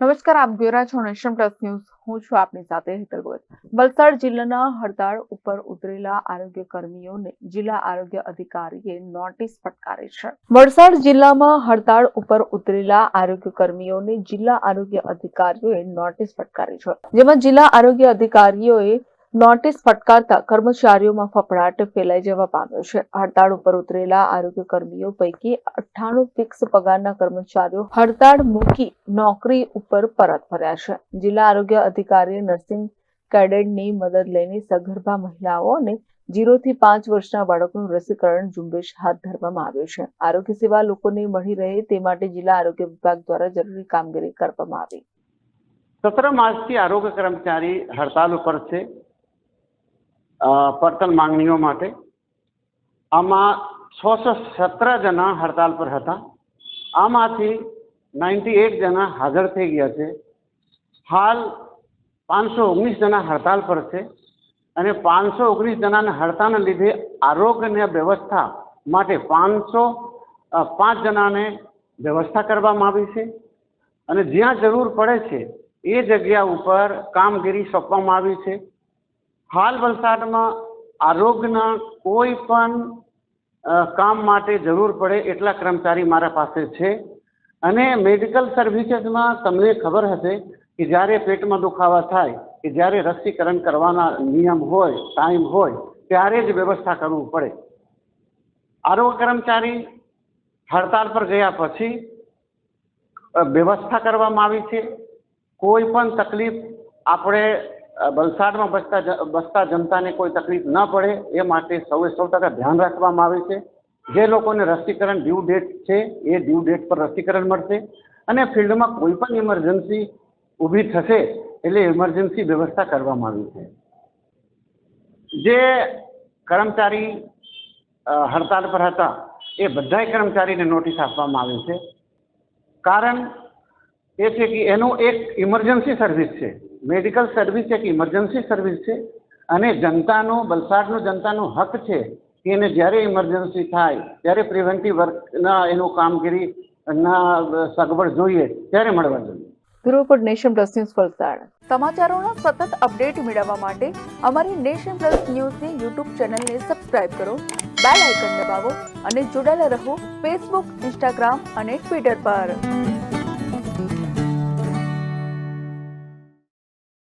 નમસ્કાર, આપ જોઈ રહ્યા છો નેશન પ્લસ ન્યૂઝ. હું છું આપની સાથે હેતલ ગોયલ. વલસાડ જિલ્લાના હડતાળ ઉપર ઉતરેલા આરોગ્ય કર્મીઓને જિલ્લા આરોગ્ય અધિકારીએ નોટિસ ફટકારી છે. વલસાડ જિલ્લામાં હડતાળ ઉપર ઉતરેલા આરોગ્ય કર્મીઓને જિલ્લા આરોગ્ય અધિકારીઓએ નોટિસ ફટકારી છે. જેમાં જિલ્લા આરોગ્ય અધિકારીઓએ નોટિસ ફટકારતા કર્મચારીઓમાં ફફડાટ ફેલાઈ જવા પામ્યો છે. હડતાળ ઉપર ઉતરેલા આરોગ્ય કર્મીઓ પૈકી 98 ફિક્સ પગારના કર્મચારીઓ હડતાળ મૂકી નોકરી ઉપર પરત ફર્યા છે. જિલ્લા આરોગ્ય અધિકારીએ નર્સિંગ કેડેટની મદદ લઈને સગર્ભા મહિલાઓ અને 0 થી 5 વર્ષના બાળકોનું રસીકરણ ઝુંબેશ હાથ ધરવામાં આવ્યો છે. આરોગ્ય સેવા લોકોને મળી રહે તે માટે જિલ્લા આરોગ્ય વિભાગ દ્વારા જરૂરી કામગીરી કરવામાં આવી. 17 માર્ચથી આરોગ્ય કર્મચારી હડતાલ ઉપર છે પડતર માંગણીઓ માટે. આમાં 617 જણા હડતાલ પર હતા. આમાંથી 98 જણા હાજર થઈ ગયા છે. હાલ 519 જણા હડતાલ પર છે અને 519 જણાને હડતાલના લીધે આરોગ્યની વ્યવસ્થા માટે 505 જણાને વ્યવસ્થા કરવામાં આવી છે અને જ્યાં જરૂર પડે છે એ જગ્યા ઉપર કામગીરી સોંપવામાં આવી છે. હાલ વલસાડમાં આરોગ્યના કોઈ પણ કામ માટે જરૂર પડે એટલા કર્મચારી મારા પાસે છે અને મેડિકલ સર્વિસીસમાં તમને ખબર હશે કે જ્યારે પેટમાં દુખાવા થાય કે જ્યારે રસીકરણ કરવાના નિયમ હોય, ટાઈમ હોય ત્યારે જ વ્યવસ્થા કરવું પડે. આરોગ્ય કર્મચારી હડતાલ પર ગયા પછી વ્યવસ્થા કરવામાં આવી છે. કોઈ પણ તકલીફ આપણે વલસાડમાં બસતા જનતાને કોઈ તકલીફ ન પડે એ માટે 100% ધ્યાન રાખવામાં આવે છે. જે લોકોને રસીકરણ ડ્યુ ડેટ છે એ ડ્યુ ડેટ પર રસીકરણ મળશે અને ફિલ્ડમાં કોઈ પણ ઇમરજન્સી ઊભી થશે એટલે ઇમરજન્સી વ્યવસ્થા કરવામાં આવી છે. જે કર્મચારી હડતાલ પર હતા એ બધાય કર્મચારીને નોટિસ આપવામાં આવી છે. કારણ એ છે કે એનું એક ઇમરજન્સી સર્વિસ છે. મેડિકલ સર્વિસ એક ઇમરજન્સી સર્વિસ છે અને વલસાડનો જનતાનો હક છે કે એને જ્યારે ઇમરજન્સી થાય ત્યારે પ્રિવેન્ટિવ વર્કના એનું કામગીરીના સગવડ જોઈએ ત્યારે મળવા જોઈએ. Bureau report, Nation Plus News, Valsad. સમાચારોના સતત અપડેટ મેળવવા માટે અમારી નેશન પ્લસ ન્યૂઝની યુટ્યુબ ચેનલને સબસ્ક્રાઇબ કરો, બેલ આઇકન દબાવો અને જોડાયેલા રહો ફેસબુક, ઇન્સ્ટાગ્રામ અને ટ્વિટર પર.